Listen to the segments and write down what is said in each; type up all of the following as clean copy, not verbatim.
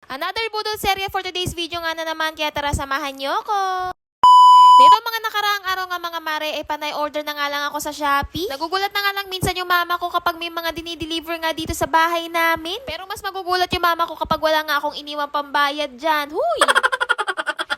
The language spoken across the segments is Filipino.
Another budol serye for today's video nga na naman, kaya tara samahan nyo ko. Dito mga nakaraang araw nga mga mare, panay order na nga lang ako sa Shopee. Nagugulat na nga lang minsan yung mama ko kapag may mga dinideliver nga dito sa bahay namin. Pero mas magugulat yung mama ko kapag wala nga akong iniwang pambayad dyan. Huy!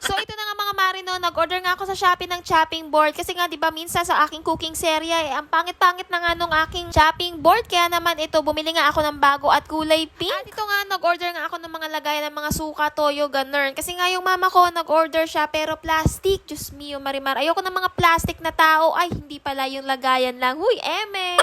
So ito na nga mga mare, no, nag-order nga ako sa Shopee ng chopping board kasi nga 'di ba minsan sa aking cooking serya ang pangit-pangit na nga nung aking chopping board, kaya naman ito bumili nga ako ng bago at kulay pink. At ito nga nag-order nga ako ng mga lagayan ng mga suka, toyo, ganun. Kasi nga yung mama ko nag-order siya pero plastic. Diyos mio Marimar, ayoko ng mga plastic na tao. Ay, hindi pala yung lagayan lang. Huy, eme!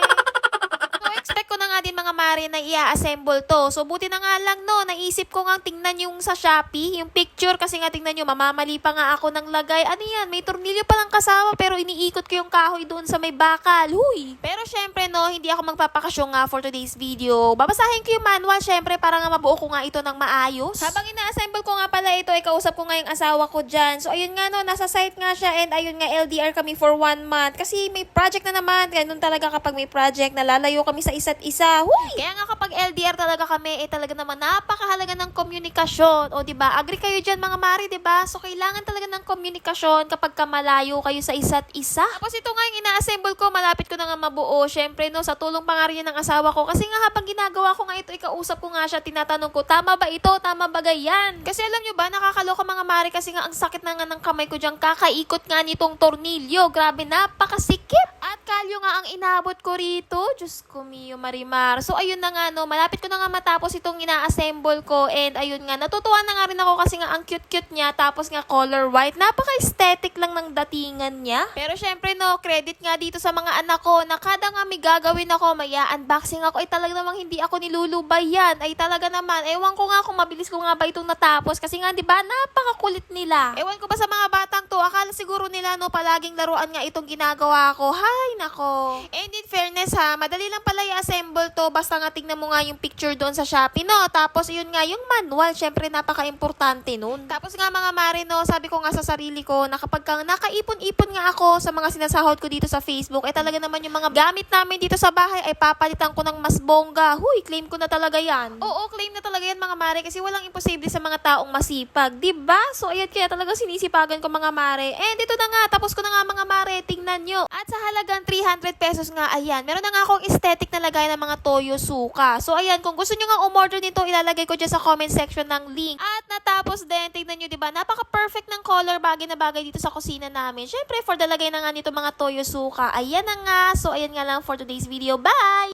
Expect ko na nga din mga mare na i-assemble to. So buti na nga lang no, naisip ko nga tingnan yung sa Shopee, yung picture, kasi nga tingnan nyo, mamamali pa nga ako ng lagay. Ano yan, may tornilyo pa lang kasama pero iniikot ko yung kahoy doon sa may bakal. Huy! Pero syempre no, hindi ako magpapakasyon nga for today's video. Babasahin ko yung manual syempre para nga mabuo ko nga ito ng maayos. Habang ina-assemble ko nga pala ito, ay kausap ko nga yung asawa ko dyan. So ayun nga no, nasa site nga siya and ayun nga LDR kami for 1 month. Kasi may project na naman. Ganun talaga kapag may project, nalalayo kami sa isa't isa. Huy! Kaya nga kapag LDR talaga kami, talaga naman napakahalaga ng komunikasyon. O diba, agree kayo dyan mga mari, diba? So kailangan talaga ng komunikasyon kapag kamalayo kayo sa isa't isa. Tapos ito nga yung ina-assemble ko, malapit ko na nga mabuo. Syempre no, sa tulong pa nga rin ng asawa ko. Kasi nga habang ginagawa ko nga ito, ikausap ko nga siya, tinatanong ko, tama ba ito? Tama ba ganyan? Kasi alam nyo ba, nakakaloka mga mari kasi nga ang sakit na nga ng kamay ko dyan, kakaikot nga nitong tornilyo. Grabe, napakasikip. At kalyo nga ang inabot ko rito. Diyos ko mio Marimar. So ayun na nga no, malapit ko na nga matapos itong ina-assemble ko and ayun nga, natutuwa na nga rin ako kasi nga ang cute-cute niya, tapos nga color white. Napaka-aesthetic lang ng datingan niya. Pero syempre no, credit nga dito sa mga anak ko na kada nga may gagawin ako, may unboxing ako, ay talaga namang hindi ako nilulubay yan. Ay talaga naman, ewan ko nga kung mabilis ko nga ba itong natapos kasi nga 'di ba, napakakulit nila. Ewan ko ba sa mga batang to, akala siguro nila no, palaging laruan nga itong ginagawa ko. Hay nako. And in fairness ha, madali lang pala i-assemble to, basta nga tingnan mo nga yung picture doon sa Shopee no. Tapos yun nga yung manual, syempre napaka-importante nun. Tapos nga mga mare no, sabi ko nga sa sarili ko na kapag nakaipon-ipon nga ako sa mga sinasahod ko dito sa Facebook, ay talaga naman yung mga gamit namin dito sa bahay ay papalitan ko ng mas bongga. Huy, claim ko na talaga yan. Oo, claim na talaga yan mga mare kasi walang imposible sa mga taong masipag, diba? So ayun, kaya talaga sinisipagan ko mga mare. And ito na nga, tapos ko na nga mga mare, tingnan nyo. At sa halagang 300 pesos nga, ayan, meron na nga akong aesthetic na lagay ng mga toyo suka. So ayan, kung gusto nyo nga umorder nito, ilalagay ko dyan sa comment section ng link. At natapos din, tignan nyo, diba, napaka-perfect ng color, bagay na bagay dito sa kusina namin. Syempre, for the lagay na nga nito mga toyo suka. Ayan na nga. So ayan nga lang for today's video. Bye!